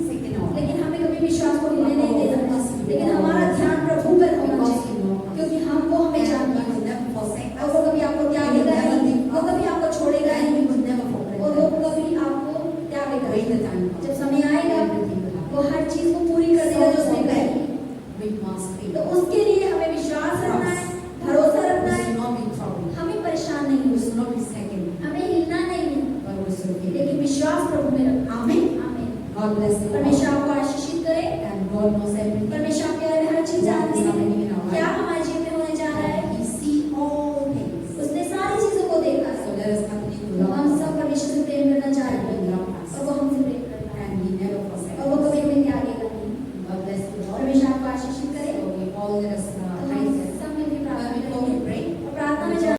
second out. लेकिन हमें कभी विश्वास को हिलने नहीं देना। लेकिन हमारा ध्यान प्रभु पर होना Because चाहिए, He knows. क्योंकि हमको हमें And जानना He है will never forsake और us. वो कभी आपको त्यागेगा नहीं, वो कभी आपको छोड़ेगा And नहीं He will never forget और वो us. कभी आपको त्यागेगा When the नहीं। time comes, जब समय आएगा everything will happen. वो हर चीज को पूरी कर देगा जो उसने कही है। We must be. तो उसके लिए हमें विश्वास रखना है, भरोसा रखना We है, should not be troubled. हमें परेशान नहीं We होना, should not be second. हमें हिलना नहीं है, But we should be. लेकिन विश्वास प्रभु में रखना। Amen. आमीन। God bless you. परमेश्वर आपको आशीषित करे, And God knows everything. परमेश्वर